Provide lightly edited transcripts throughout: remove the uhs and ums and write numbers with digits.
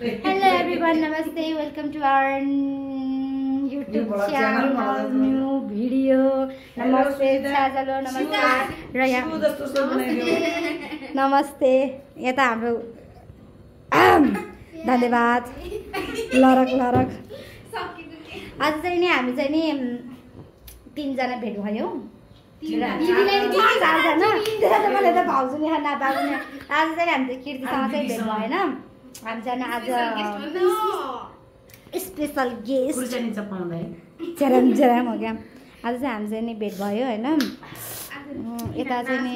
Hello everyone, namaste. Welcome to our YouTube channel, new video. Namaste. Hello, namaste. Raya. Namaste. यता हाम्रो धन्यवाद. लरक लरक. आज चाहिँ नि हामी चाहिँ नि 3 जना भेट भयौ. चारजना त्यसैले मैले त भाउजू नि खाना पाउने आज चाहिँ हामी कीर्तिसँग चाहिँ भेट भएन हामीजना आज स्पेशल गेस्ट कुर्चनी चपाउँदै चरम चरम हो क्या आज चाहिँ हामी चाहिँ नि भेट भयो हैन यता चाहिँ नि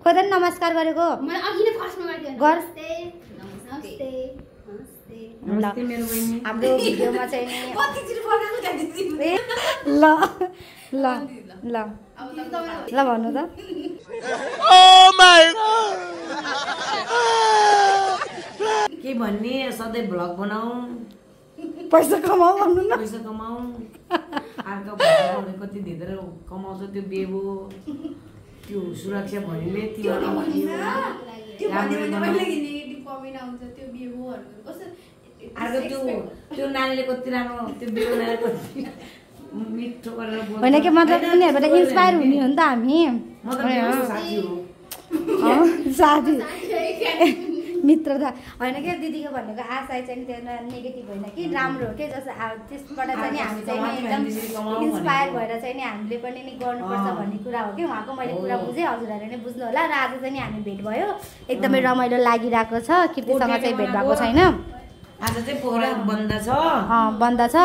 खोइ त नमस्कार गरेको मैले अघि नै फर्स्टमा गर्थे गर नमस्ते नमस्ते मेरो बहिनी हाम्रो भिडियोमा चाहिँ नि कतिचोटि फर्काएको जान्दिस ल ल ल ल भन्नु त ओ माय के भन्ने सधैँ भ्लग बनाऊ पैसा कमाऊ भन्नु न पैसा कमाऊ अर्को भएर कति धेरै कमाउँछ त्यो बेबो त्यो सुरक्षा भनिले तिमीहरु त्यो भन्ने मैले नेगेटिभ कमेन्ट आउँछ त्यो बेबोहरुको कस्तो अर्को त्यो नानीले कति राम्रो त्यो बेबो नानीले कति मिठो गरेर बोल्छ हैन के मतलब उनीहरुबाट इन्स्पायर हुने हो नि त हामी म त मेरो साथी हो साथी मित्र त हैन के दिदीको भन्नेको आशा चाहिँ त्यो नेगेटिभ हैन कि राम्रो हो के जस्तो त्यसबाट चाहिँ नि हामी चाहिँ एकदम इन्स्पायर भएर चाहिँ नि हामीले पनि नि गर्नुपर्छ भन्ने कुरा हो कि उहाँको मैले कुरा बुझे हजुरहरुले नै बुझ्नु होला र आज चाहिँ नि हामी भेट भयो एकदमै रमाइलो लागिरहेको छ कीर्तिसँग चाहिँ भेट भएको छैन आज चाहिँ पोखरा बन्द छ बन्द छ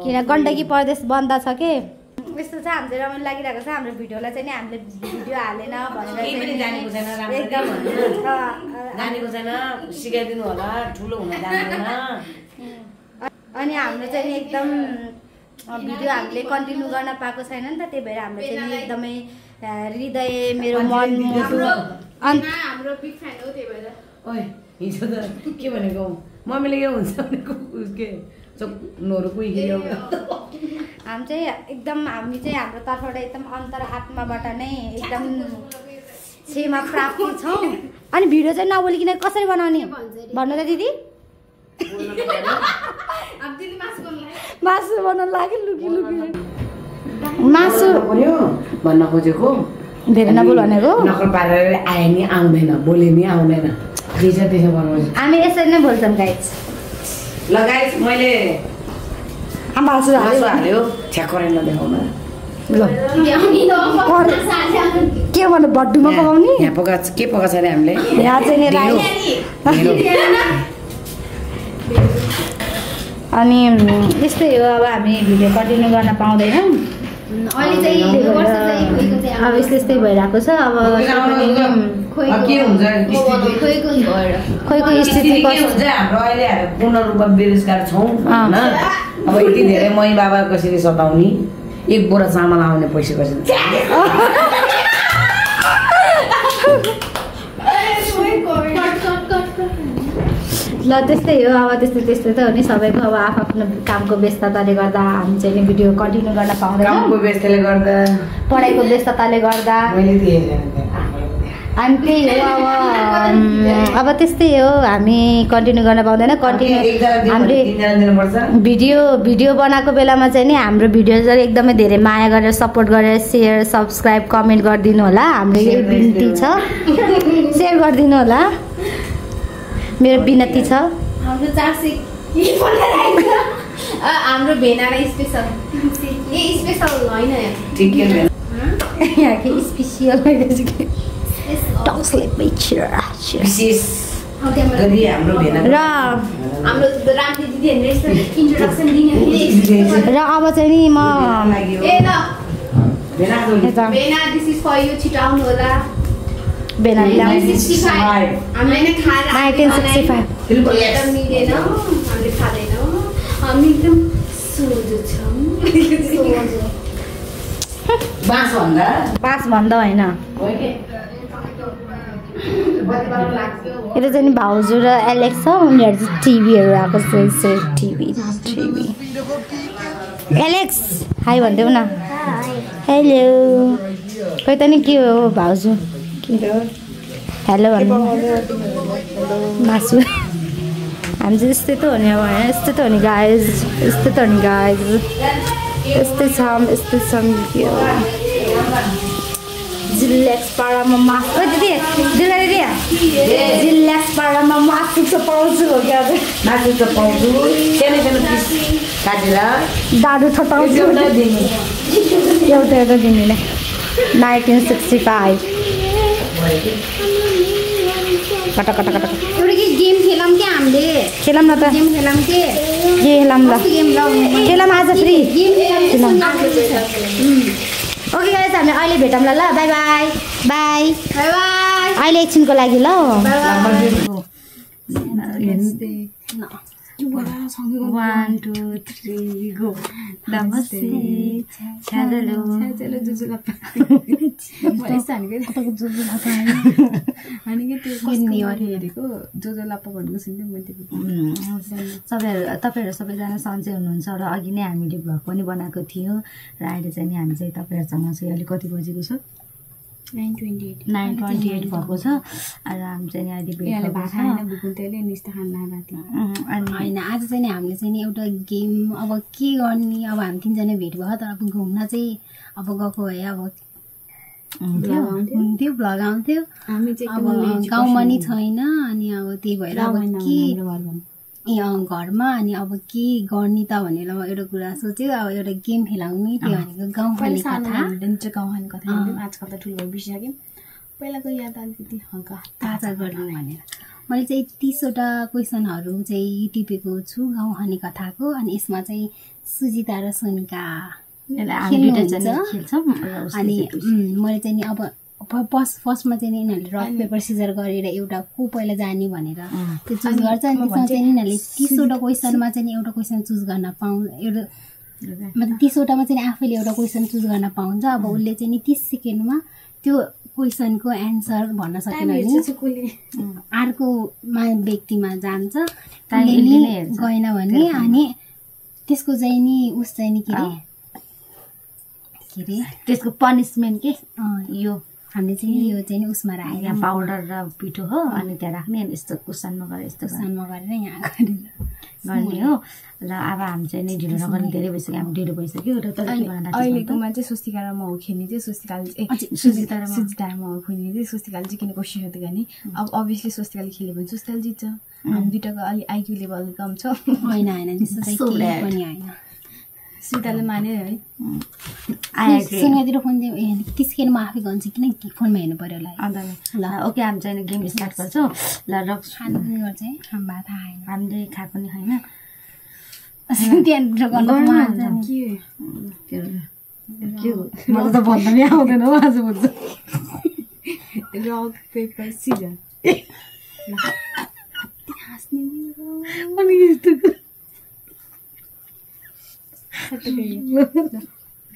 किन गण्डकी प्रदेश बन्द छ के यस्तो छ हामीले रमाइलो लागिरहेको छ हाम्रो भिडियोलाई चाहिँ नि हामीले भिडियो हालेन भनेर केही पनि जानेको छैन राम्रो एकदम जानेको छैन सिकाइदिनु होला ठुलो हुन जान्दैन अनि हाम्रो चाहिँ नि एकदम भिडियो हामीले कन्टिन्यू गर्न पाएको छैन नि त त्यही भएर हाम्रो चाहिँ नि एकदमै हृदय मेरो मन मुटु हाम्रो बिग फ्यान हो त्यही भएर ओइ हिजो त के भनेको मम्मीले के हुन्छ भनेको उसके नोरो कोही हिँड्यो हामी चाहिँ एकदम हामी चाहिँ हाम्रो तर्फबाट एकदम अन्तर आत्माबाट नै एकदम छेमा प्राप्ति छौँ अनि भिडियो चाहिँ नबोलिकन कसरी बनाउने भन्नु त दिदी मासु बनाउनु लाग्यो लुकी लुकी मासु भन्न खोजेको धेरै नबोल भनेको नकल पारेर आयो नि आउँदैन बोले नि आउँदैन त्यसो बनाउँछ हामी यसरी नै बोल्छौँ गाइस ल गाइस मैले मासु हाल्यो ठ्याक्कै नदेखाउन ल के भन्नु बड्डुमा पकाउने यहाँ के पकाएको छ अरे हामीले यहाँ चाहिँ नि राई अनि यस्तै हो अब हामी भिडियो कन्टिन्यू गर्न पाउँदैनौँ अहिले चाहिँ वर्ष चाहिँ खोइको चाहिँ अब यस्तै भइरहेको छ अब के हुन्छ खोइको स्थिति के हुन्छ हाम्रो अहिले पूर्ण रूपमा बेरोजगार छौँ होइन अब यति धेरै मै बाबा कसरी सताउने एक बोरा चामल आउने पैसा कसरी ल त्यस्तै हो अब त्यस्तै त हो नि सबैको अब आफ्नो कामको व्यस्तताले गर्दा हामी चाहिँ नि भिडियो कन्टिन्यू गर्न पाउँदैन कामको व्यस्तताले गर्दा पढाइको व्यस्तताले गर्दा अनि त्यही हो अब त्यस्तै हो हामी कन्टिन्यू गर्न पाउँदैन कन्टिन्यू हामीले भिडियो बनाएको बेलामा चाहिँ नि हाम्रो भिडियोजहरू एकदमै धेरै माया गरेर सपोर्ट गरेर सेयर सब्सक्राइब कमेन्ट गरिदिनु होला हाम्रो यही बिन्ती छ सेयर गरिदिनु होला मेरो बिनती छ हाम्रो 400 हाम्रो भेनालाई स्पेशल ए स्पेशल हैन ठिकै हो यहाँ के स्पेशल टक्सले पिक्चर विशेष गरी हाम्रो भेना र हाम्रो रामजी दिदीहरुले यस्तो इन्ट्रोडक्सन दिने र अब चाहिँ नि म ए ल भेना दिस इज फर यु छिटाउनु होला भेना 1965 हामीले नै खाएर 1965 बिल्कुल एकदम मिलेन हामीले खादैनौं हामी एकदम सोझो छौं सोझो बास भन्दा हैन यो चाहिँ नि भाउजू र एलेक्स छ उनीहरु चाहिँ टिभीहरु आएको छ टिभी एलेक्स हाई भन्देऊ न हेलो खै त नि के हो भाउजू हेलो भन्नु मासु हामी चाहिँ यस्तै त हो नि अब होइन यस्तै त हो नि गाइज यस्तै त हो नि गाइज यस्तै छौँ के हो जिल्लेक्स पाडामा मासु दिदी जिल्लेक्स पाडामा मासु त पाउँछु हो क्या मासु त पाउँछु सानो पिस काटेर दाडु ठटाउँछु एउटा दिने 1965 कटा एउटा के गेम खेलौँ कि हामीले खेलौँ न त गेम खेलौँ के खेलौँ ल खेलौँ आज फ्री ओके गाइस हामी अहिले भेटौँला ल by by by by by अहिले एकछिनको लागि ल 1 2 3 गो नमस्ते छ्यालो जुजुलाप्पा अनि के त्यो किन्ने हेरेको जोजोलाप्पा भनेको सुन्थ्यो मैले तपाईँहरू सबैजना सन्चै हुनुहुन्छ र अघि नै हामीले भ्लग पनि बनाएको थियो र अहिले चाहिँ हामी चाहिँ तपाईँहरूसँग चाहिँ अहिले कति बजेको छ 9:28 भएको छ र हामी चाहिँ अहिले होइन आज चाहिँ नि हामीले चाहिँ नि एउटा गेम अब के गर्ने अब हामी तिनजना भेट भयो तर अब घुम्न चाहिँ अब गएको भए अब हुन्थ्यो भ्लग आउँथ्यो अब गाउँमा नि छैन अनि अब त्यही भएर अब के घरमा अनि अब के गर्ने त भनेर एउटा कुरा सोच्यो अब एउटा गेम खेलाउने त्यो भनेको गाउँखाने कथा आजकल त ठुलो बिर्सिसक्यौँ पहिलाको याद अलिकति हल्का ताजा गर्ने भनेर मैले चाहिँ 30वटा क्वेसनहरू चाहिँ टिपेको छु गाउँखाने कथाको अनि यसमा चाहिँ सुजिता र सोनिका अनि मैले चाहिँ नि अब फर्स्टमा चाहिँ यिनीहरूले रक पेपर सिजर गरेर एउटा को पहिला जाने भनेर त्यो चुज गर्छ अनि त्यसमा चाहिँ यिनीहरूले 30वटा क्वेसनमा चाहिँ एउटा क्वेसन चुज गर्न एउटा मतलब 30वटामा चाहिँ आफैले एउटा क्वेसन चुज गर्न पाउँछ अब उसले चाहिँ नि 30 सेकेन्डमा त्यो क्वेसनको एन्सर भन्न सकेन भने अर्को व्यक्तिमा जान्छ गएन भने अनि त्यसको चाहिँ नि उस चाहिँ नि के अरे त्यसको पनिसमेन्ट के यो हामीले चाहिँ यो चाहिँ उसमा राखेर यहाँ पाउडर र पिठो हो अनि त्यहाँ राख्ने अनि यस्तो कुसनमा गरेर यस्तो कुसनमा गरेर यहाँ गरेर गर्ने हो र अब हामी चाहिँ नि ढिलो नगर्ने धेरै भइसक्यो हामी ढिलो भइसक्यो र तर के भन्दा अहिलेकोमा चाहिँ स्वस्तिका र म खेल्ने चाहिँ सुजिता र म खेल्ने चाहिँ स्वस्तिकाले चाहिँ किन कोसिस गर्दै गर्ने अब अभियसली स्वस्तिकाले खेल्यो भने स्वस्तिकाले जित्छ हामी दुइटाको अलि आइक्यू लेभल कम छ होइन त्यस्तो चाहिँ केही पनि होइन सुताले माने है सुनतिर फोन 30 सेकेन्डमा आफै गन्छ किन फोनमा हेर्नु पर्यो ल ओके हामी चाहिँ गेम स्टार्ट गर्छौँ ल रक्स खानु पनि गर्छ है थाहा छैन हामीले खाएको पनि होइन मलाई त भन्न नि आउँदैन हौ आज भन्छ rock paper scissor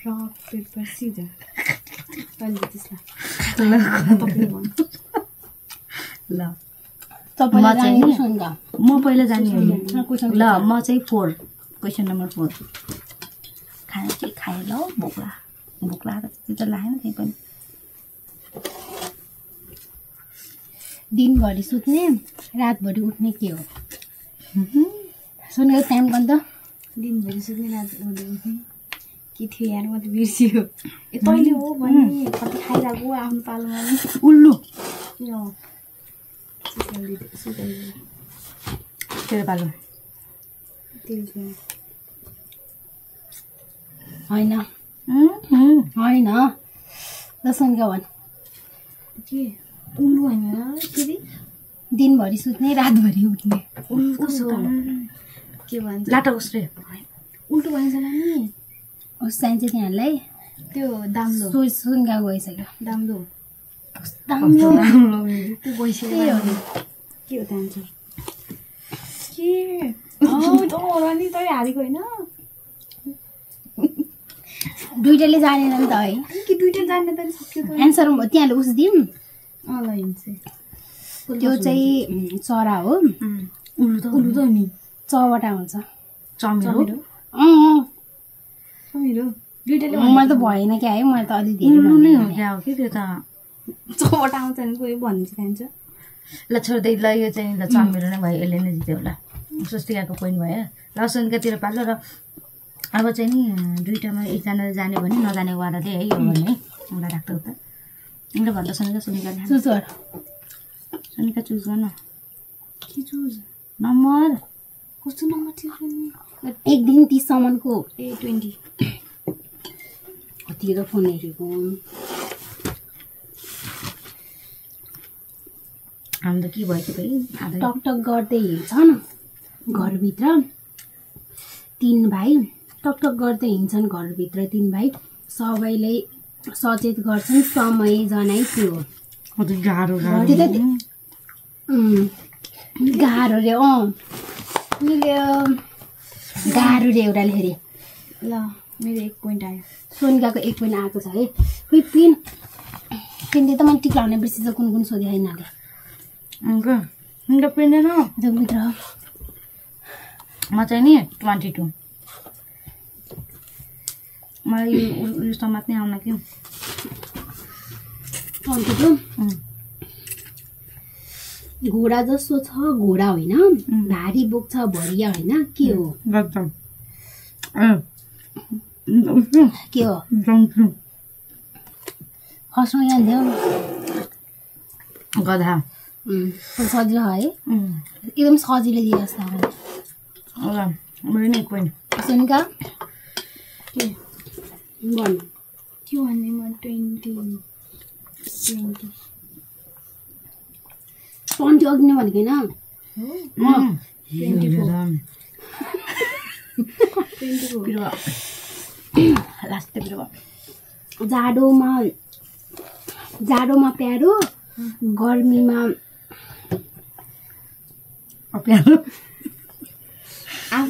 rock paper scissor म पहिला जाने ल म चाहिँ 4 क्वेसन नम्बर 4 खाना के खाए ल भोक लाग्यो त्यति त लागेन त्यही पनि दिनभरि सुत्ने रातभरि उठ्ने के हो सुनेको टाइम गर्छ दिनभरि सुत्ने रातभरि उठ्ने के थियो यार म त बिर्सियो तैँले हो भने कति खाइरहेको आफ्नो पालोमा उल्लु तेरो पालो होइन होइन दसनका भन् के उल्लु होइन फेरि दिनभरि सुत्ने रातभरि उठ्ने के भन्छ लाटा उसले उल्टो भन्छ नि उस चाहिन्छ तिनीहरूलाई त्यो दाम्लो सुनगा गइसक्यो दाम्लो त्यो गइसक्यो के हो त आन्सर नि तै हारेको होइन दुइटाले जानेन नि त है कि दुइटा जाने त सक्यो एन्सर त्यहाँले उस दिउँ त्यो चाहिँ चरा हो उल्लु त नि चवटा हुन्छ चमेरो दुइटाले मलाई त भएन क्या है मलाई त अलि धेरै उल्लु नै हो क्या हो कि त्यो त चवटा आउँछ नि कोही भन्छ खान्छ ल छोड्दै ल यो चाहिँ ल चम्मेरो नै भयो यसले नै जित्यो होला स्वस्तिकाको पोइन्ट भयो ल सोनिकातिर पालो र अब चाहिँ नि दुईटामा एकजनाले जाने भने नजाने वाला चाहिँ है यो भने है मलाई राख्दा उता एउटा भन्दा सोनिका चुज गर सोनिका चुज गर्न के चुज नम्बर कस्तो नम्बर चुज गर्ने 1 देखि 30 सम्मको 20 कति त फोन हेरेको हाम्रो के भयो त फेरि टक टक गर्दै हिँड्छन् घरभित्र 3 भाइ टक टक गर्दै हिँड्छन् घरभित्र 3 भाइ सबैले सचेत गर्छन् समय जनाइ त्यो गाह्रो गाह्रो रे गाह्रो रे एउटाले हेरे ल मेरो 1 पोइन्ट आयो सोनिकाको 1 पोइन्ट आएको छ है खोइ पेनले त मैले टिक लाउने बिर्सिन्छ कुन सोधे हैनले हुन्छ पेन्दैन जमित्र म चाहिँ नि 22 मलाई यो समात्नै आउन के 22 घोडा जस्तो छ घोडा होइन भारी बोक्छ भरिया होइन के हो के हो फर्स्टमा यहाँ देऊ गधा सजिलो है एकदम सजिलो दिए जस्तो ल मेरो नि 1 पोइन्ट सोनिका के भन्नु त्यो भन्ने म 20 अग्नि भनेको होइन जाडोमा प्यारो गर्मीमा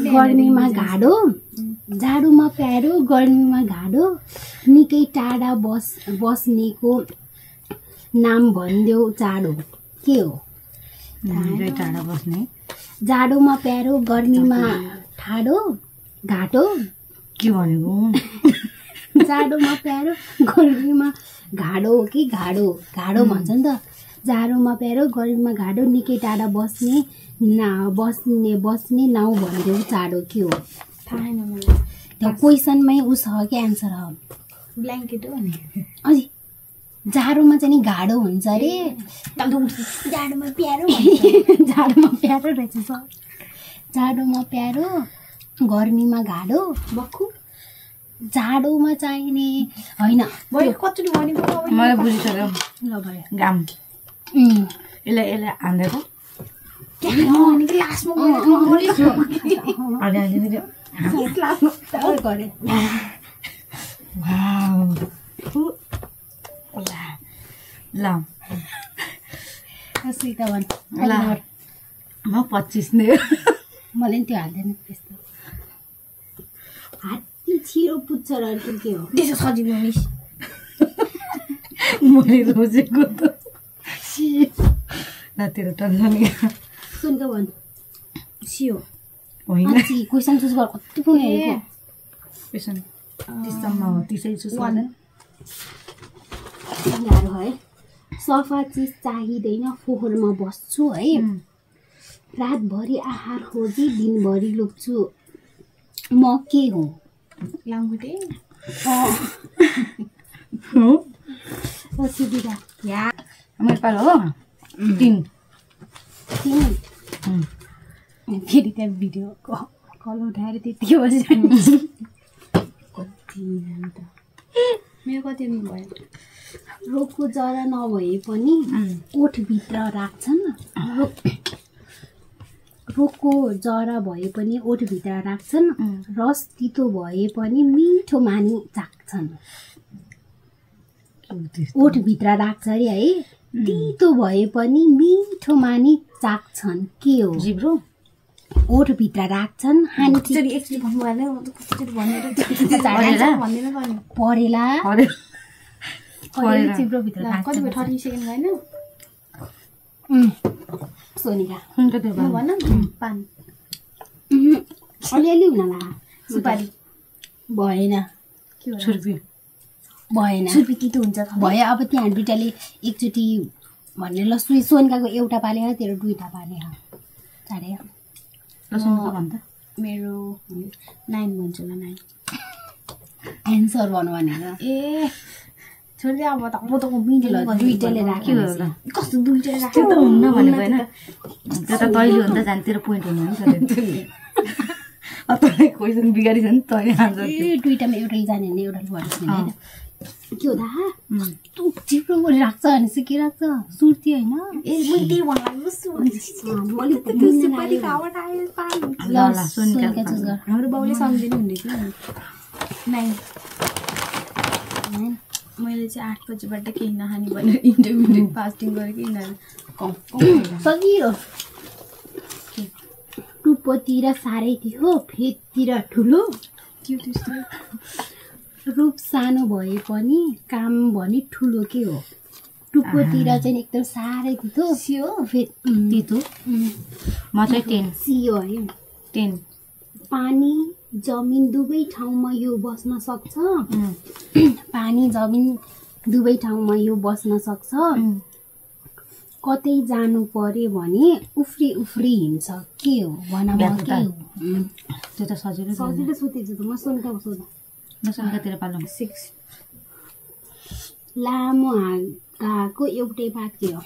गर्मीमा घाडो जाडोमा प्यारो गर्मीमा घाडो निकै टाढा बस्नेको नाम भनिदेऊ चाडो के हो टाढा बस्ने जाडोमा प्यारो गर्मीमा ठाडो घाटो के भनेको जाडोमा प्यारो गर्मीमा घाडो हो कि घाडो भन्छ नि त जाडोमा प्यारो गर्मीमा घाडो निकै टाढा बस्ने नाउँ भनिदेऊ चाडो के हो थाहा छैन मलाई त्यो क्वेसनमै उस हो कि एन्सर हो ब्ल्याङ्केट हो नि अझै जाडोमा चाहिँ नि घाडो हुन्छ अरे जाडोमा प्यारो जाडोमा प्यारो रहेछ सर जाडोमा प्यारो गर्मीमा घाडो बक्खु जाडोमा चाहिने होइन मैले कति भनेको मलाई बुझिसक्यो ल भयो घाम यसलाई हान्दै ल म 25 नै मलाई नि त्यो हाल्दैन त्यस्तो हात्ती छिरो पुच्छ र अर्को के हो त्यसो सजिलो नि मैले रोजेको त तेरो टन्न नि सुनको भन् सियो होइन क्वेसन चुज गर कति फोन हेरेको क्वेसन 30 सम्म हो 30 चुज गर्दैन गाह्रो है सफा चिज चाहिँदैन फोहोरमा बस्छु है रातभरि आहार खोजी दिनभरि लुक्छु म के हो लामखुट्टे हो सुविधा या मेरो पालो हो 3 फेरि त्यहाँ भिडियो कल उठाएर त्यति बजी मेरो कति भयो रोगको जरा नभए पनि ओठभित्र राख्छन् रोगको जरा भए पनि ओठभित्र राख्छन् रस तितो भए पनि मिठो मानी चाख्छन् ओठभित्र राख्छ अरे है तितो भए पनि मिठो मानी चाख्छन् के हो जिब्रो ओठभित्र राख्छन् परेला चिब्रोभित्र सोनिका अलिअलि हुनला सुपारी भएन छुर्पी भएन छुर्पी तितो हुन्छ भयो अब त्यहाँ दुइटाले एकचोटि भन्ने ल सोनिकाको एउटा पाले हो तेरो दुईटा पाले हो साढे लसुनको भन्छ मेरो 9 भन्छु ल 9 एन्सर भन्नु भनेर ए छोड्दै अब त दुईटाले राख्यो होला कस्तो दुईटाले त्यो राख्यो त हुन्न भनेको होइन त्यो त तैँले हो नि त जाने तेरो पोइन्ट हुनु नि तैँले क्वेसन बिगारिछ नि तैँले आन्सर दुईटामा एउटाले जाने भने एउटाले भन्नुहोस् नि होइन के हो दा चिप्रो गरी राख्छ भने चाहिँ के राख्छ सुर्ती होइन ए मैले त्यही भन्नु ल सोनिका चुज गर हाम्रो बाउले सम्झिनु हुँदै थियो 9 मैले चाहिँ 8 बजीबाट केही नखाने भनेर इन्टरमिडिएट फास्टिङ गरेको यिनीहरू सजिलो टुप्पोतिर साह्रै थियो फेदतिर ठुलो के त्यस्तो रूप सानो भए पनि काम भने ठुलो के हो टुप्पोतिर चाहिँ एकदम साह्रै थियो सियो तितो म चाहिँ 10 सियो है 10 पानी जमिन दुवै ठाउँमा यो बस्न सक्छ पानी जमिन दुवै ठाउँमा यो बस्न सक्छ कतै जानु पर्यो भने उफ्री उफ्री हिँड्छ के हो भन म के हो त्यो त सजिलो सजिलो सोधेछु त म सोनिकाको सोध लसुनकातिर पालौँ 6 लामो हाँगाको एउटै पात के हो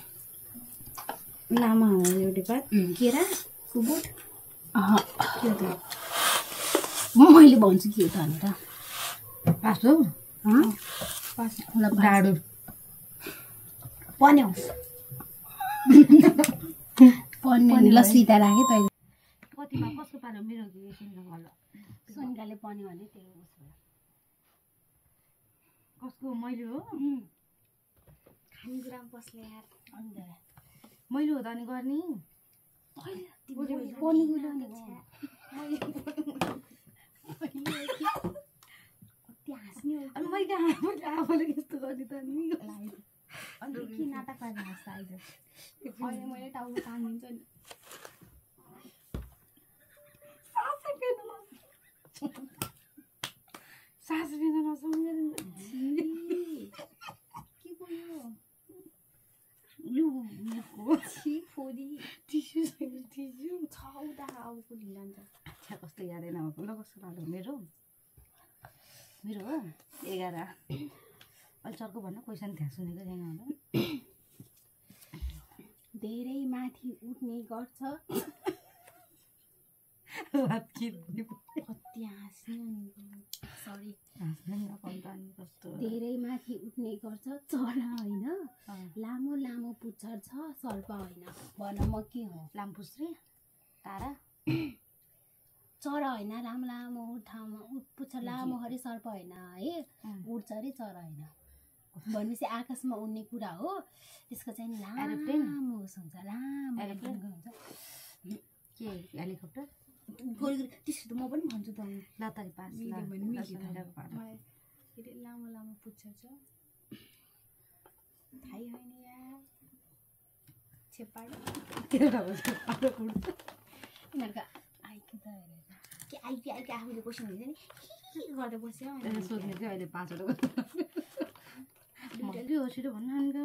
लामा हाम्रो एउटै पात केरा कुबुट के हो त मैले भन्छु के हो त भनेर पास हो डाडु पन्याउस पन्ने ल सीता राखेँ तैँले कतिमा कसको पालो मेरो सोनिकाले पन्यो भने तेरो कसको मैले हो खानेकुरामा बस्ने यार मैले हो त अनि गर्ने अनि मैले आफूले यस्तो गर्ने त नि के नाटक पारेर हाँस्छ आइज अहिले मैले टाउको तानिदिन्छु नि सास फेर्न नसम्झेर के भयो लु फोरी टिस्यु टिस्यु छौदा आउको लिन्छ अच्छा कस्तो यादै नभएको ल कस्तो पालो मेरो मेरो हो 11 अहिले चर्को भन्नु क्वेसन त्यहाँ सुनेको छैन होला धेरै माथि उठ्ने गर्छ कति हाँस्ने सरी हाँस्नै नपाउँदा अनि कस्तो धेरै माथि उठ्ने गर्छ चरा होइन लामो लामो पुच्छर छ सर्प होइन भन म के हो लामपुस्रे तारा चरा होइन लामो लामो ठाउँमा पुच्छर लामो हरे सर्प होइन है उड्छ अरे चरा होइन भनेपछि आकाशमा उड्ने कुरा हो त्यसको चाहिँ लामो हुन्छ लामो हुन्छ के हेलिकप्टर त्यसो त म पनि भन्छु त ल त पास लामो लामो पुच्छर छ थाहै होइन यार छेपाडो यिनीहरूको आइक्यू त के आइक्यू आफूले क्वेसन हुन्छ नि के गर्दै बस्यो सोध्ने चाहिँ अहिले 5 के हो छिटो भन्नु नि त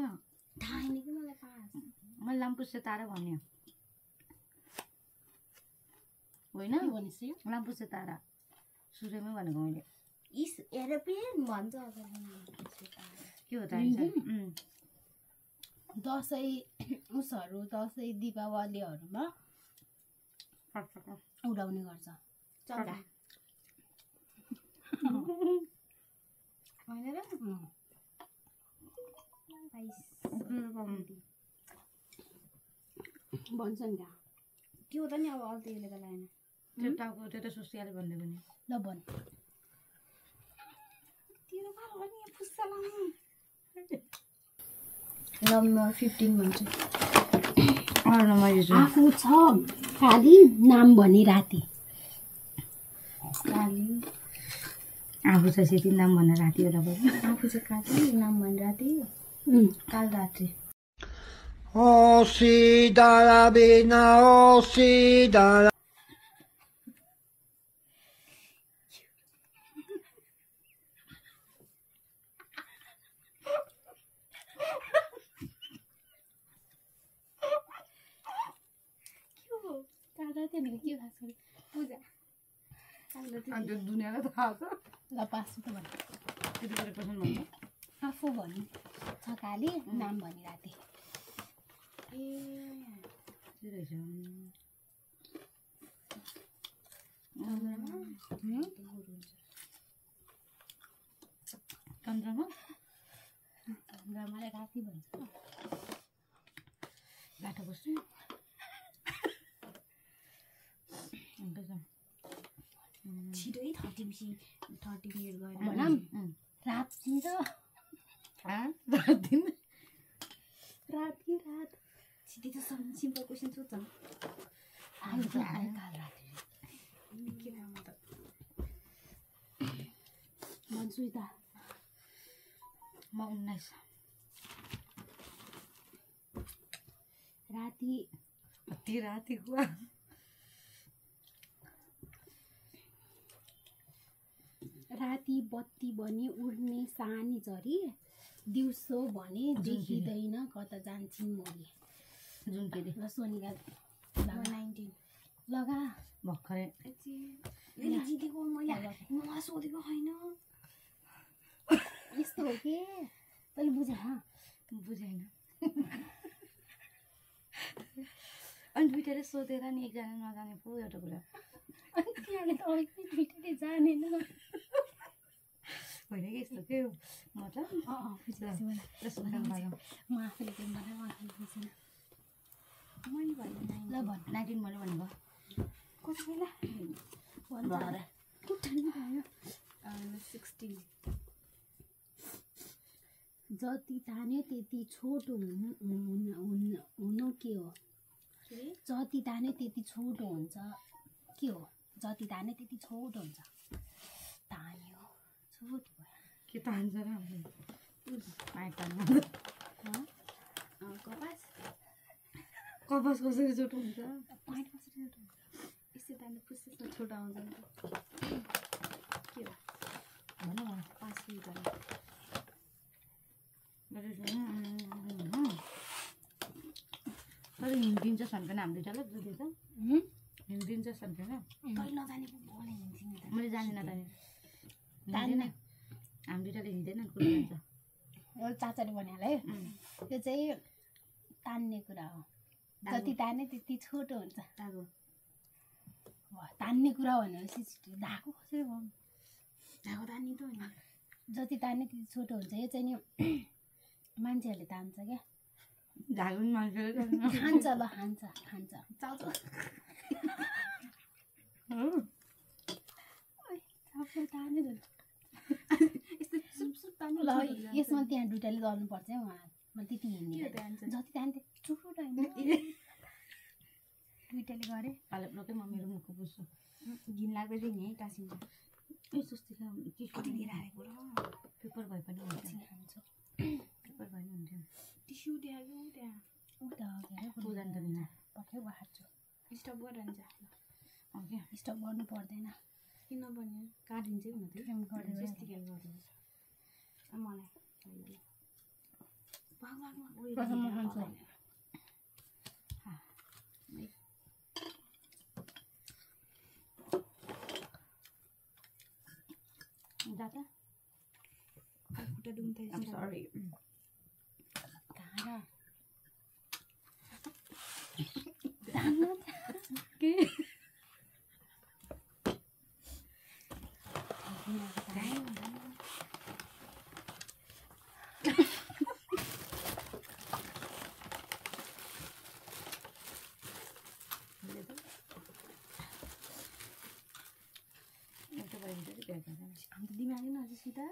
थाहा छैन कि मलाई पास मैले लामपुस्रे तारा भन्यो होइन लामपुस्रे तारा सूर्यमै भनेको मैले इस एरोप्लेन भन्छ के हो त दसैँ उसहरू दसैँ दीपावलीहरूमा उडाउने गर्छ चङ्गा होइन र भन्छ नि त्यो त नि अब अल्छी यसले त लागेन त्यो टाउको त्यो त सुसियाले भन्दै पनि ल भन् तेरो पालो पनि फुस्सा लाउनु ल म 15 भन्छु आफू छ काली नाम भने राति काली आफू छ सेती नाम भनेर राति होला भयो आफू चाहिँ काली नाम भने राति काल रात्रि Osidalabina, osidala. काल राति भनेको के खास गरी पूजा अनि त्यो दुनियाँलाई थाहा छ ल पास त भन्नु त्यतिखेर क्वेसन भन्छ आफू भन्नु छकाली नाम भनिरहेको थिएँ के रहेछ चन्द्रमा मलाई राति भन्छ बाटो बस्छु छिटै 30 मिनट गएर भनौँ रात दिन्छ रात छिटै त सिम्पल क्वेसन सोध्छ आयो काल राति के नाम त भन्छु त म 19 राति अति राति हुआ राति बत्ती बनी उड्ने सानी झरी दिउँसो भने देखिँदैन कता जान्छन् मोरी जुन के रे ल सोनिका 19 लगा भर्खरै जितेको मैले मलाई सोधेको होइन यस्तो हो के तैँले बुझे बुझेन अनि दुइटाले सोधेर नि एकजना नजाने पो एउटा कुरा अनि तिनीहरूले त अघि दुइटाले जानेन होइन कि यस्तो के मतलब म आफूले केही भनेर म आफूले बुझेन मैले भने ल भन् 19 मैले भनेको कति बेला भन्छ कुट्टानी भयो 16 जति तान्यो त्यति छोटो हुनु के हो जति तान्यो त्यति छोटो हुन्छ के हो जति तान्यो त्यति छोटो हुन्छ तान्यो छोटो भयो के तान्छ र कपास कसरी छोटो हुन्छ पाइट कसरी छोटो हुन्छ यसो तान्यो पुस्छ छोटो आउँछ नि के हो भन 5 मिनट तर हिँडिदिन्छ सन्केन हाम्रो दुइटालाई बुझ्दैछ हिँडिदिन्छ सन्केन तैँले नजाने पो बोले हिँड्छिन् नि त मैले जानेन तान्ने हामी दुइटाले हिँड्दैन कुरो जान्छ चाचाले भनिहाल्यो है त्यो चाहिँ तान्ने कुरा हो जति तान्ने त्यति छोटो हुन्छ धागो तान्ने कुरा भनेपछि धागो कसरी भयो धागो तान्ने त होइन जति तान्ने त्यति छोटो हुन्छ यो चाहिँ नि मान्छेहरूले तान्छ क्या धागो मान्छेले खान्छ ल खान्छ चाउचाउ तान्ने यस्तो सुप तान्नु ल यसमा त्यहाँ दुइटाले गर्नुपर्छ है उहाँ म त्यति हिँड्ने जति तान्ने त्यति छोटो होइन दुइटाले गरेँ पालक म मेरो मुखको बुझ्छु घिन लाग्दै नि है टाँसिन्छ ए स्वस्तिका कति लिएर आएको र पेपर भए पनि हुन्छ खान्छु पेपर भए पनि हुन्थ्यो टिस्यु त्यहाँ उता पूजा त दिन पक्कै बाँड्छु स्टप गरेर जान्छ ओके स्टप गर्नु पर्दैन किन भन्यो काटिन्छ हुन थियो स्वस्तिका गरिदिनुहोस् मलाई जाता खुट्टा दुख्दै I'm sorry. कहाँ के अन्त दिमागै नजिक सिधा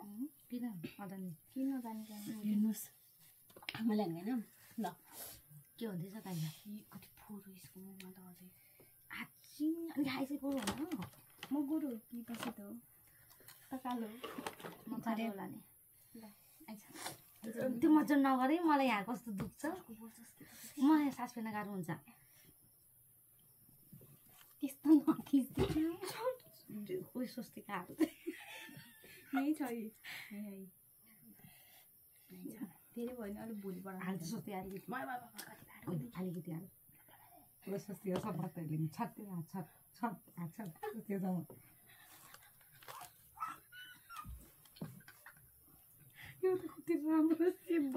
किन अदानी किन नजाने हेर्नुहोस् मैले होइन ल के हुँदैछ ताइला कति फोटो स्कुलमा म त अझै आछिङ अनि खाइसकेको होइन म गोरु कि पछि त हो त कालो म कालो होला नि त्यो मजा नगरे मलाई यहाँ कस्तो दुख्छ मलाई सास फेर्न गाह्रो हुन्छ त्यस्तो नखिच्दै कोही स्वस्तिकाहरू नै छ धेरै भयो भने अलिक भोलिबाट हाल्छ स्वस्ति अलिकति अलिकति हाल ल स्वस्तिका सपातले छाते छात छत छत त्यो जाउँ यो त कति राम्रो सेप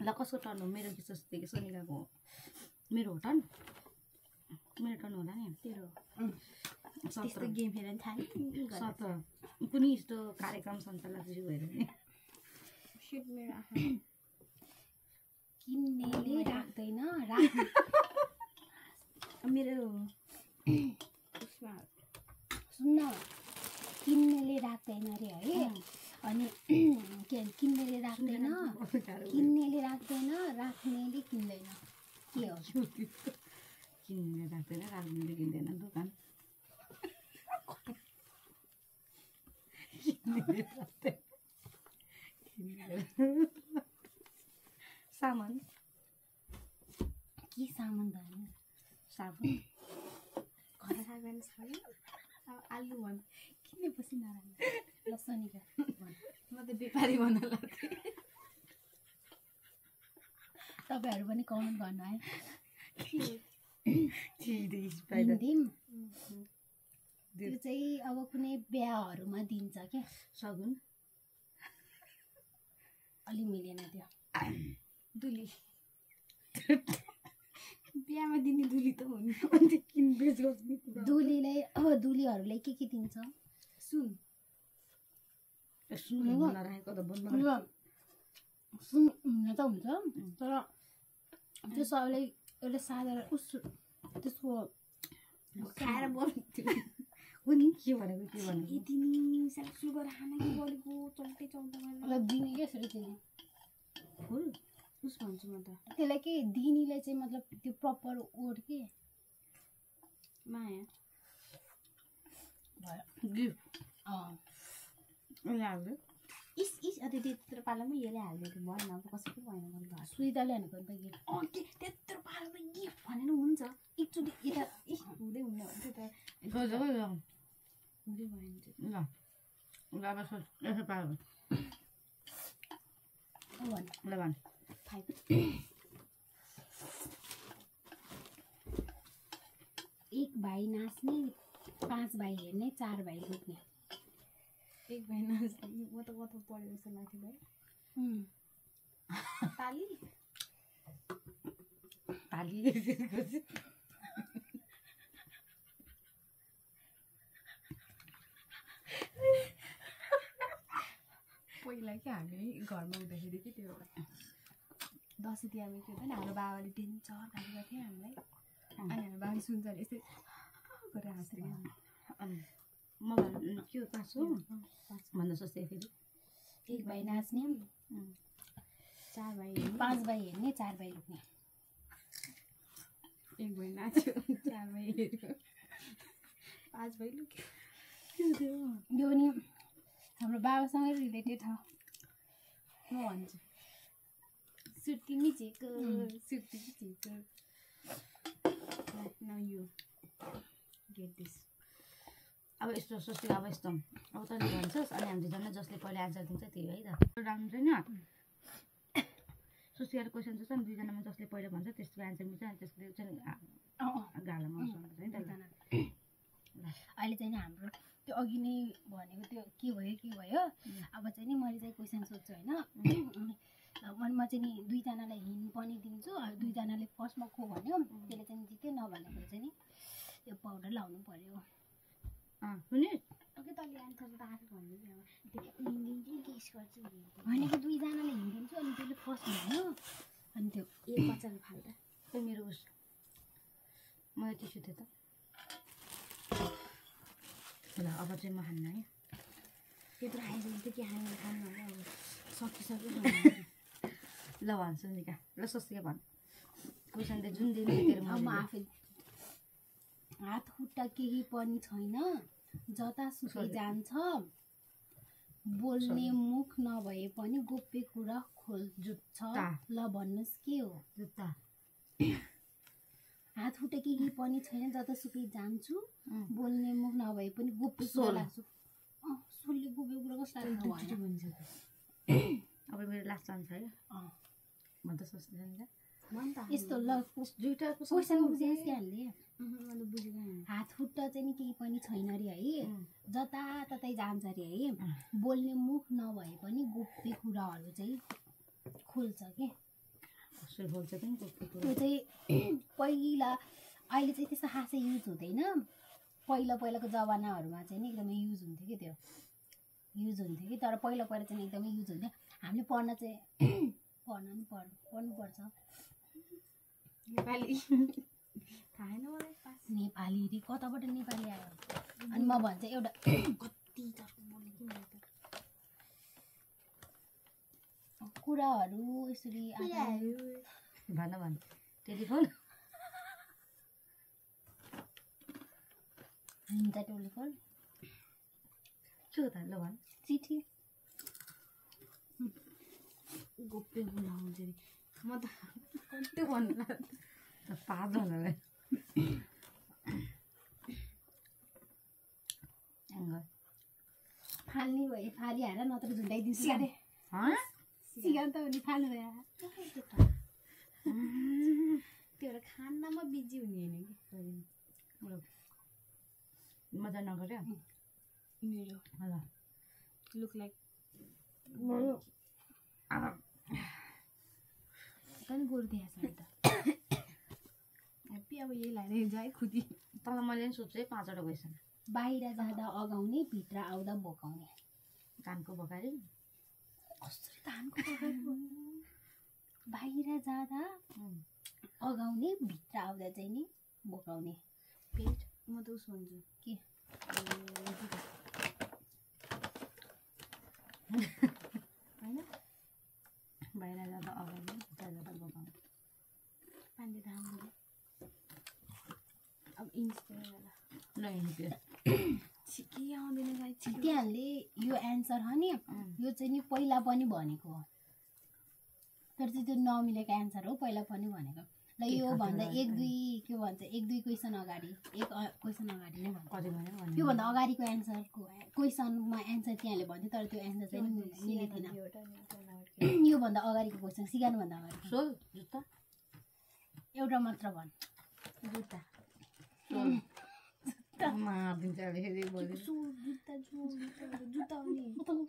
ल कसको टर्न हो मेरो कि स्वस्ति कि सोनिकाको मेरो हो टर्न मेरो टर्न होला नि तेरो त्यस्तो गेम खेल्न थाले कुनै यस्तो कार्यक्रम सञ्चालक सुरु भएर नि किन्नेले राख्दैन मेरो सुन्न किन्नेले राख्दैन अरे है अनि के किन्नेले राख्दैन राख्नेले किन्दैन के हो किन्नेले राख्दैन राख्नेले किन्दैन दोकान सामान के सामान त साबुन घर राख्दैन आलु भन् किन्ने पछि नराख्नु ल सोनिका म त व्यापारी भन्न लाग्थेँ तपाईँहरू पनि कमेन्ट गर्नु है किनिदिउँ त्यो चाहिँ अब कुनै बिहाहरूमा दिन्छ क्या सगुन अलि मिलेन त्यो दुली बिहामा दिने दुली त हो नि अन्त किनबेच गर्छ दुलीलाई अब दुलीहरूलाई के दिन्छ सुन सुन नराखेको त बन्द सुन हुन त हुन्छ तर त्यो सबैलाई एउटा साधारण त्यसको खाएर बोल्थ्यो कुनि के भनेको दिने सुगर खाना कि बोलेको चौटे चौतामा मतलब दिने क्या यसरी दिने फुल उस भन्छु म त त्यसलाई के दिनेलाई चाहिँ मतलब त्यो प्रपर वर्ड के माया भयो गिफ्ट लाग्यो इस त्यत्रो पालामा यसले हालिदिएको भएन अब कसैको भएन भने सुइताले भनेको नि त गिफ्ट त्यत्रो पालामा गिफ्ट भनेर हुन्छ एकचोटि यता हुँदै हुन्न त्यो त हुँदै भएन ल ल अब यसो पायो ल भन् 5 एक भाइ नाच्ने 5 भाइ हेर्ने 4 भाइ लुक्ने एक भाइ नाच्ने म त कता पढेको जस्तो लाग्थ्यो भाइ ताली पहिला क्या हामी घरमा हुँदाखेरि कि त्यो दसैँ तिहारमा के हुँदैन हाम्रो बाबाले टेन्सन खाएको थियो हामीलाई अनि हाम्रो बाबाले सुन्छ भने यस्तै गरेर हाँस्दै म के हो 5 हो भन्न सोच्दै फेरि एक भाइ नाच्ने 4 भाइ 5 भाइ हेर्ने 4 भाइ लुक्ने एक भाइ नाच्यो 4 भाइ हेऱ्यो 5 भाइ लुक्यो यो नि हाम्रो बाबासँगै रिलेटेड छ म भन्छु सुर्ती मिचेको नाउ यु गेट दिस अब यस्तो सोच्यो अब यस्तो अब तैँले भन्छस् अनि हामी दुईजना जसले पहिला एन्सर दिन्छ त्यही है त राम्रो छैन सोचिएर क्वेसन छ नि दुईजनामा जसले पहिला भन्छ त्यसको एन्सर मिल्छ अनि त्यसको चाहिँ गालामा आउँछ नि त अहिले चाहिँ नि हाम्रो त्यो अघि नै भनेको त्यो के भयो अब चाहिँ नि मैले चाहिँ क्वेसन सोध्छु होइन म चाहिँ नि दुईजनालाई हिन्ट पनि दिन्छु दुईजनाले फर्स्टमा को भन्यो त्यसले चाहिँ जित्यो नभनेको चाहिँ नि त्यो पाउडर लाउनु पर्यो ओके तैँले एन्सर त आफै भन्नु हिँडिदिन्छु गेस गर्छु होइन कि दुईजनाले हिन्ट दिन्छु अनि त्यसले फर्स्ट भन्यो अनि त्यो ए बच्चाले फाल्दा त्यो मेरो उस मैले टिस्यु थिएँ त ल अब चाहिँ म खान्न है त्यत्रो खाइसकेपछि त के खानु खानु अब सकिसक्यो ल भन्छु निका ल स्वस्तिका भन् क्वेसन त जुन दिन तेरो अब म आफै हात खुट्टा केही पनि छैन जतासुकै जान्छ बोल्ने मुख नभए पनि गोप्य कुरा जुत्छ ल भन्नुहोस् के हो जुत्ता हात खुट्टा केही पनि छैन जतासुकै जान्छु बोल्ने मुख नभए पनि गोप्य कुरा लाग्छु सोलले गोप्य कुरा कस्तो लाग्छ अब मेरो लास्ट चान्स है म त सोच्दैन यस्तो ल दुईटाको क्वेसन बुझेस् क्या हामीले हात खुट्टा चाहिँ नि केही पनि छैन अरे है जताततै जान्छ अरे है बोल्ने मुख नभए पनि गोप्य कुराहरू चाहिँ खोल्छ के कसरी खोल्छ कि त्यो चाहिँ पहिला अहिले चाहिँ त्यस्तो खासै युज हुँदैन पहिलाको जमानाहरूमा चाहिँ नि एकदमै युज हुन्थ्यो कि त्यो युज हुन्थ्यो कि तर पहिला चाहिँ एकदमै युज हुन्थ्यो हामीले पढ्न चाहिँ पढ्नुपर्छ नेपाली थाहैन मलाई नेपाली रे कताबाट नेपाली आयो अनि म भन्छ एउटा कति तर्क बोल्ने कि मैले त कुराहरू यसरी भन टेलिफोन हुन्छ टेलिफोन के हो त ल भन चिठी गोप्य गुना हुन्छ नि म त त्यो भन्नु पाँचजनालाई फाल्ने भयो फालिहाल नत्र झुन्डाइदिन्छु अरे सिगान त भने फाल्नु भयो त्यो एउटा खानामा बिजी हुने होइन कि मजा नगर्यो मेरो ल लुक लाइक पनि गोर्दिया छ त ह्याप्पी अब यही लाएर जाए खुदी तल मैले पनि सोध्छु है 5वटा क्वेसन बाहिर जाँदा अगाउने भित्र आउँदा बोकाउने धानको बकारी कसरी धानको बकारी बाहिर जाँदा अगाउने भित्र आउँदा चाहिँ नि बोकाउने पेट म त उस भन्छु के होइन बाहिर जाँदा अगाउने भित्र जाँदा बोकाउने पानी राम्रो अब इन्स्टा ल हिँड्यो छिकी आउँदैन गाई त्यहाँले यो एन्सर हो नि यो चाहिँ नि पहिला पनि भनेको हो तर चाहिँ त्यो नमिलेको एन्सर हो पहिला पनि भनेको ल यो भन्दा एक दुई क्वेसन अगाडि नै भन्छ त्योभन्दा अगाडिको एन्सरको क्वेसनमा एन्सर त्यहाँले भन्थ्यो तर त्यो एन्सर चाहिँ मिलेको थिएन योभन्दा अगाडिको क्वेसन सिकाउनुभन्दा अगाडि सोल जुत्ता एउटा मात्र भन् जुत्ता मारिदिन्छ अब फेरि भोलि जुत्ता पनि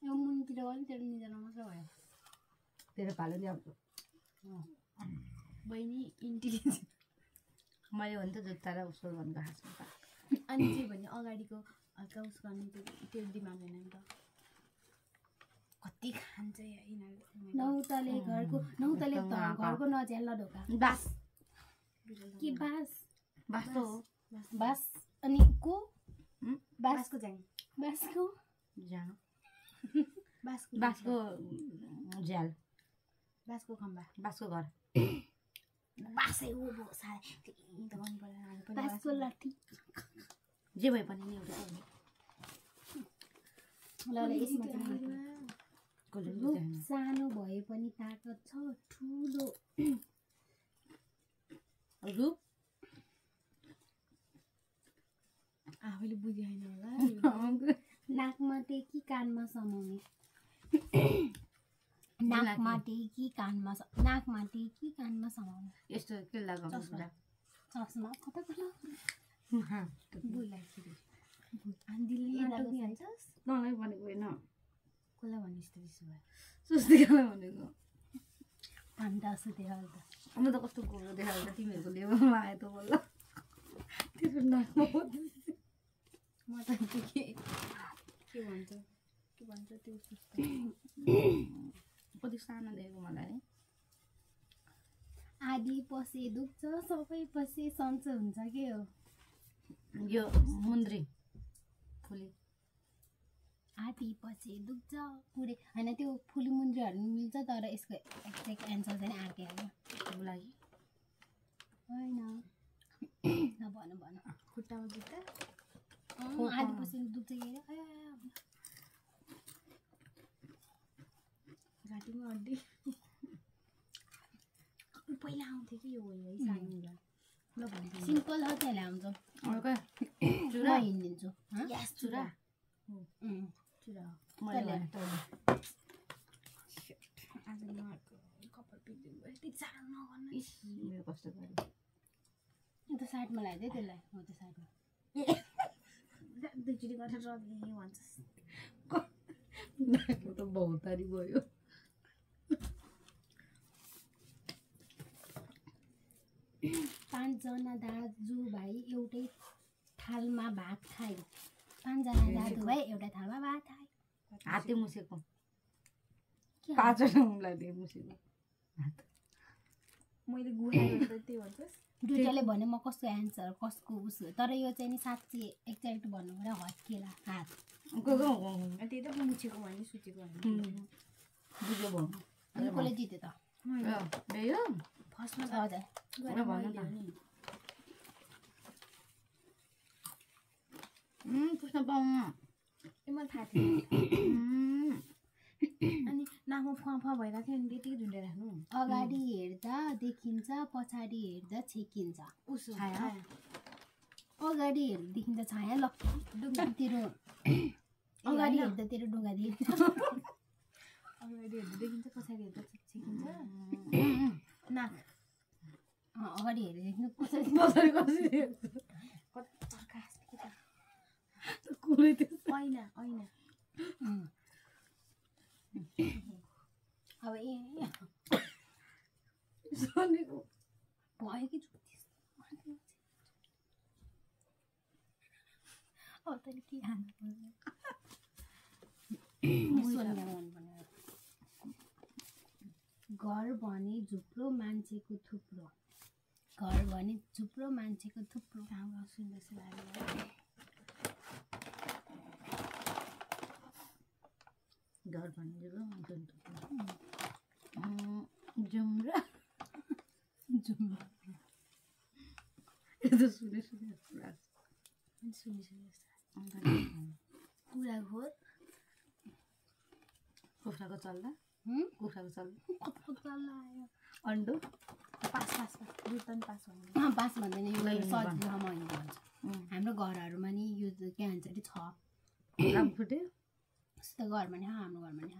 यो मुनितिर पनि तेरो निजना मात्र भयो तेरो पालो ल्याउँछ बहिनी इन्टेलिजेन्ट मैले भने त जुत्ता र उसो भनेको खासमा त अनि के भने अगाडिको हल्का उस गर्ने त्यो दिमाग होइन नि त कति खान्छ यिनीहरू नौतले घरको नज्याल्ला ढोका बास के बास हो बास अनि को बासको झ्याङ बासको जानु बासको झ्याल बासको खम्बा बासको घर बासै हो सायद त्यही त गर्नु पर्दैन बासको लाठी जे भए पनि नि एउटा ल यसमा चाहिँ सानो भए पनि ताकत छ ठुलो रूप आफैले बुझाएन होला नाकमा टेकी कानमा समाउने नाकमा टेकी कानमा समाउने यस्तो के लगाउनु चस्मा कता बोल्दाखेरि दिल्ली नाटक हाल्छस् तँलाई भनेको होइन कसलाई भनिस् त त्यसो भए सुस्तिकालाई भनेको अन्त जस्तो देखाउ त म त कस्तो गोरो देखाएको तिमीहरूको लेभलमा आयो त बल्ल त्यसो नाकमा म त के भन्छ त्यो कति सानो देखेको मलाई आधी पसे दुख्छ सबै पसे सन्चो हुन्छ के हो यो मुन्द्री फुली आधी पछि दुख्छ पुरै होइन त्यो फुली मुन्द्रीहरू मिल्छ तर यसको एक्ज्याक्ट एन्सर चाहिँ अर्कै हो लागि होइन भन खुट्टामा जुत्ता आधी पछि दुख्छ घाँटीमा हड्डी पहिला आउँथ्यो कि यो सानो ल भन्छ सिम्पल हो त्यसलाई आउँछ अर्कै चुरा हिँडिदिन्छु चुरा चुरा मैले आज कपाल पिक्दिनु भयो त्यति साह्रो नगर्नु मेरो कस्तो गरे त्यो साइडमा लगाइदिए त्यसलाई हो त्यो साइडमा दुईचोटि गरेर रगेँ भन्छस् त बहुतारी भयो 5 जना दाजुभाइ एउटै थालमा भात खाए 5 जना दाजुभाइ एउटै थालमा भात खाए हाते मुसेको 5 जनालाई दे मुसेको मैले गुहाएर त त्यो भन्छस् दुईटाले भने म कसको एन्सर कसको उस तर यो चाहिँ नि साँच्चै एक्ज्याक्ट भन्नु पर्यो हत्केला हात त्यही त मुछेको भने सुचेको भने बुझ्यो भयो अनि कसले जित्यो त भयो फर्स्टमा त हजुर पुस्न पाउँ मलाई थाहा थियो अनि नाफा फुवा भइरहेको थियो अनि त्यतिकै झुन्डे राख्नु अगाडि हेर्दा देखिन्छ पछाडि हेर्दा छेकिन्छ उसो अगाडि हेर्दा देखिन्छ छाया ल डुङ्गा तेरो अगाडि हेर्दा तेरो डुङ्गा देखिन्छ अगाडि हेर्दा देखिन्छ पछाडि हेर्दा छेकिन्छ नाक अगाडि हेरेर देख्नु पछाडि ऐना अब भयो कि जुत्तिस अब तैँले के खानु घर भने झुप्रो मान्छेको थुप्रो घर भने झुप्रो मान्छेको थुप्रो हाम्रो सुन्दैछ लाग्यो घर भन्ने जुम्रा यो त सुने कुरा खोर कुखुराको चल्दा कुखुराको चल्दा कत्रो चल्ला आयो अन्डो पास भन्दैन यो सजिलो मैले भन्छ हाम्रो घरहरूमा नि यो के भन्छ अरे छ काम फुट्यो यस्तो घरमा नि हाम्रो घरमा नि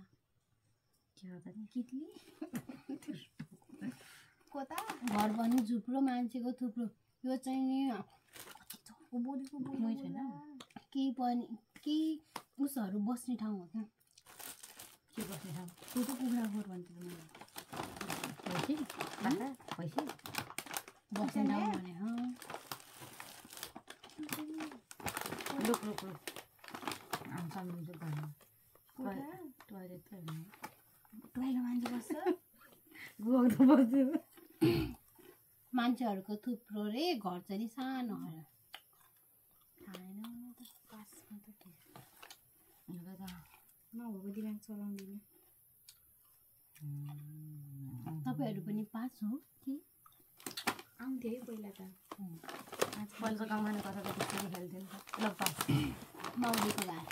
के हो त नि कितली कता घर पनि झुप्रो मान्छेको थुप्रो यो चाहिँ नि बोलीको बोली छैन केही पनि केही उसहरू बस्ने ठाउँ हो क्या के बस्ने ठाउँ त्यो त कुखुरा खोर भन्छ मलाई पैसा बस्ने ठाउँ भने रुक सम्झिन्छु घरमा टोइलेट टोइलो मान्छे बस्छ गुहाउँदा बस्दैन मान्छेहरूको थुप्रो रे घर चाहिँ नि सानो होला खाएन त पासमा त के नभएको दिमाग चलाउँदिनँ तपाईँहरू पनि पास हो कि आउँथ्यो है पहिला त पहिला त गाउँमा कता कता खेल्थ्यो नि त ल पास माउलीको घर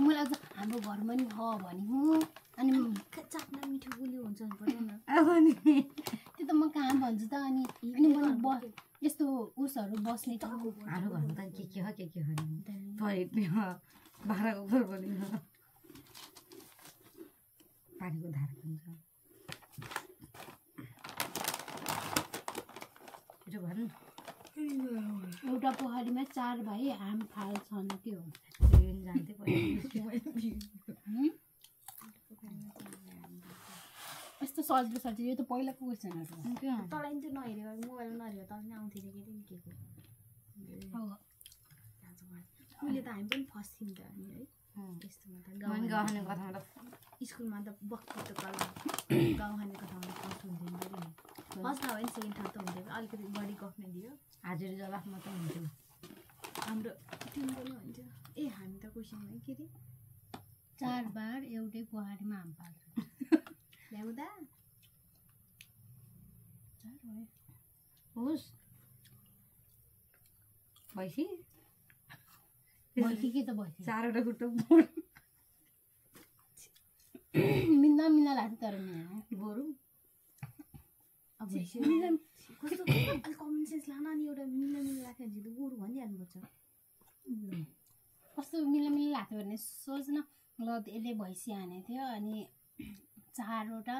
मलाई अझ हाम्रो घरमा नि हो भने हो अनि चाप्ना मिठो गुलियो हुन्छ पर्दैन त्यो त म कहाँ भन्छु त अनि मैले यस्तो उसहरू बस्ने ठाउँ हाम्रो घरमा त के हो टोइलेट नि हो भाँडाको घर पनि हो पानीको धार पनि छ भन्नु एउटा पोखरीमा 4 भाइ हाम फाल्छन् त्यो जान्थ्यो यस्तो सजिलो यो त पहिलाको क्वेसनहरू तँलाई नि त्यो नहेरेको मोबाइल नहेरेको तँलाई नि आउँथेन के को उहिले त हामी पनि फस्थ्यौँ त अनि है यस्तोमा त गाउँखाने कथामा त स्कुलमा त बक्की त गाउँखानेको ठाउँमा फर्स्ट हुन्थ्यो फर्स्ट नभए नि सेकेन्ड ठाउँ त हुन्थ्यो अलिकति बढी गफ्ने दियो हाजिरी जवाफ मात्रै हुन्थ्यो हाम्रो टिम पनि हुन्थ्यो ए हामी त क्वेसनमा के अरे 4 बार एउटै पोखरीमा हाम पाल्छ ल्याउँदा 4 भयो होस् भैँसी के त भइसक्यो 4वटा खुट्टा मिल्दा लाग्छ तर बरु अब कस्तो अलि कमन सेन्स लान अनि एउटा मिला राख्यो भने चाहिँ गोरु भनिहाल्नुपर्छ कस्तो मिला लाग्थ्यो भने सोच्न ल यसले भैँसी हानेको थियो अनि 4वटा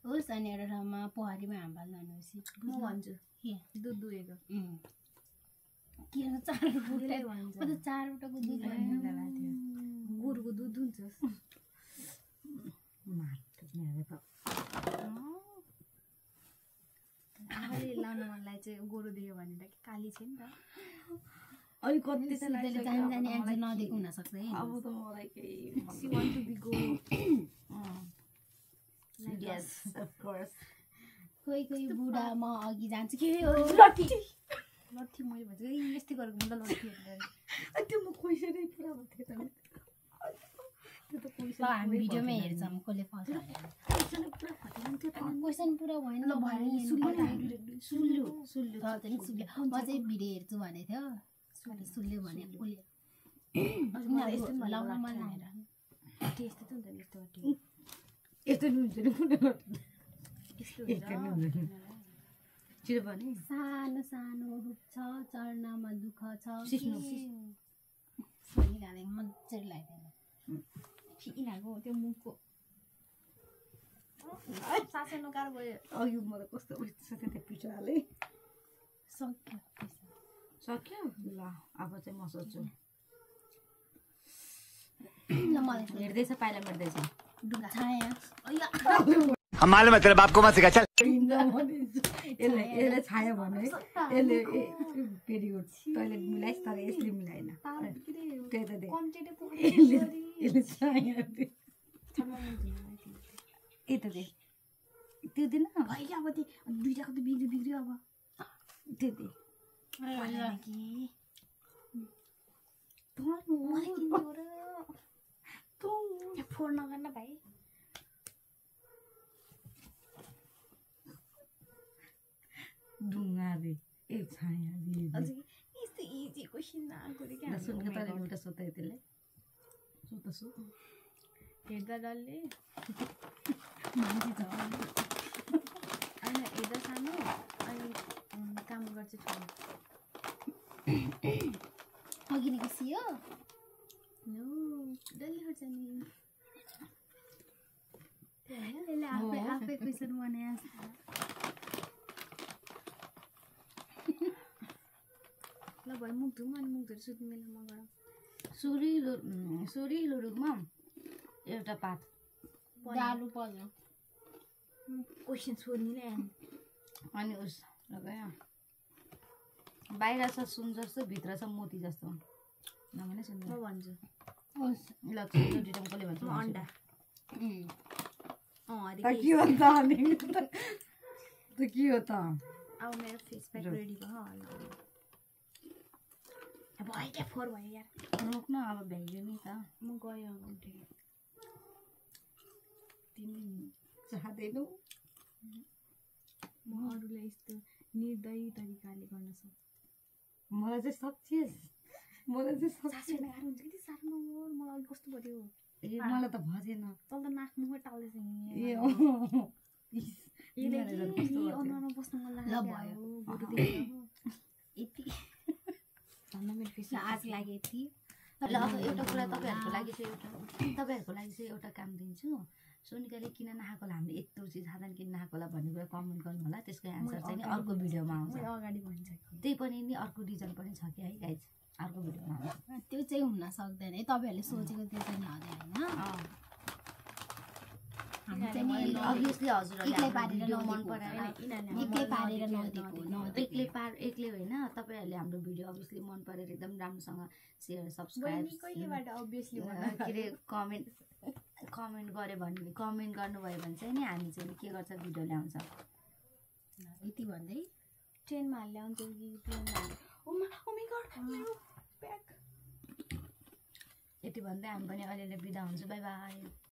होस् अनि एउटा ठाउँमा पोखरीमा हाम्बाल्नु भनेपछि म भन्छु दुध दुहेको किन 4वटाको दुध गोरुको दुध दुन्छ आफूले लाउन मनलाई चाहिँ गोरु दियो भने त काली छ नि त अनि कति त जानी एक्जन नदिएको हुनसक्छ है अब त मलाई केही सी वान्ट टु बी गोरु yes of course कोही बुढा म अघि जान्छु के हो लट्ठी मैले भन्छु यस्तै गरेको म त लट्ठी त्यो म क्वेसनै पुरा भन्थे त त्यो त ल हामी भिडियोमा हेर्छौँ कसले फर्स्ट क्वेसन पुरा भएन ल सुल्ल्यो म चाहिँ भिडियो हेर्छु भनेको थियो सुल्ल्यो भने उसले लाउन मन लागेर त्यस्तो त हुन्छ नि यस्तो नि हुन्छ नि चिरो भने सानो सानो रूप छ चर्नमा दुःख छ सिस्नो मजाले लाग्दैन यिनीहरूको त्यो मुखको सासनो गाह्रो भयो अघि म त कस्तो उठ्छ त्यो पिठो हाले सक्यो ल अब चाहिँ म सोध्छु ल मलाई हेर्दैछ पाइला मेट्दैछ छाया हम मालूम है तेरे बाप को मत सिखा चल यसले छायो भने यसले फेरि टोइलेट मिलाइस् तर यसले मिलाएन त्यही त दे यसले छायो यता दे त्यो दिन भइगयो अब त्यो दुईटाको त बिग्रियो अब त्यो दे फोन नगर्न भाइ ढुङ्गा रे ए छाया रे यस्तो इजी क्वेसन आएको रे क्या सुनको त एउटा सोध्दै त्यसले सोध हेर्दा डल्ले मान्छे छ होइन हेर्दा सानो अनि काम गर्छ छोरा अघि नै सियो नो डल्ले गर्छ नि यसले आफै क्वेसन बनाएको ल भाइ मुख धुम अनि मुख धुएर सुत्ने बेलामा गरौँ सुरिलो रूपमा एउटा पात डालु पर्छ क्वेसन सोध्ने नै अनि उस लगायो बाहिर छ सुन जस्तो भित्र छ मोती जस्तो नभने सुन म भन्छु ल दुईटा कसले भन्छ अन्डा के हो त के हो त अब मेरो फेस प्याक रेडी भयो भयो क्या फोहोर भयो यार रोक्न अब भ्याइयो नि त म गएँ अब तिमी चाहँदैनौ म अरूलाई यस्तो निर्दयी तरिकाले गर्न सक्छु मलाई चाहिँ सक्छेस् मलाई चाहिँ सासू गाह्रो हुन्छ कि साह्रो नहोर मलाई अलिक कस्तो पऱ्यो ए मलाई त भएन तल त नाक मुखै टाल्दैछ अनुहारमा बस्नु मन लाग्यो यति भन्न मेरो फेस आज लाग्यो यति ल अब एउटा कुरा तपाईँहरूको लागि चाहिँ एउटा काम दिन्छु सोनिकाले किन नखाएको होला हामीले यत्रो चिज खाँदा किन नखाएको होला भन्ने कुरा कमेन्ट गर्नु होला त्यसको एन्सर चाहिँ नि अर्को भिडियोमा आउँछ अगाडि भन्छ त्यही पनि नि अर्को रिजन पनि छ कि है गाइज अर्को भिडियोमा आउँछ त्यो चाहिँ हुन सक्दैन है तपाईँहरूले सोचेको त्यो चाहिँ हुँदैन होइन अभियसली हजुरहरूले एक्लै पारेर मन पराएर एक्लै पारेर नदिएको एक्लै होइन तपाईँहरूले हाम्रो भिडियो अभियसली मन परेर एकदम राम्रोसँग सेयर सब्सक्राइब कहिलेबाट अभियसली के अरे कमेन्ट गऱ्यो भने कमेन्ट गर्नुभयो भने चाहिँ नि हामी चाहिँ के गर्छ भिडियो ल्याउँछ यति भन्दै ट्रेनमा हाल्ने आउँछ कि प्लेनमा यति भन्दै हामी पनि अलिअलि बिदा हुन्छु बाई बाई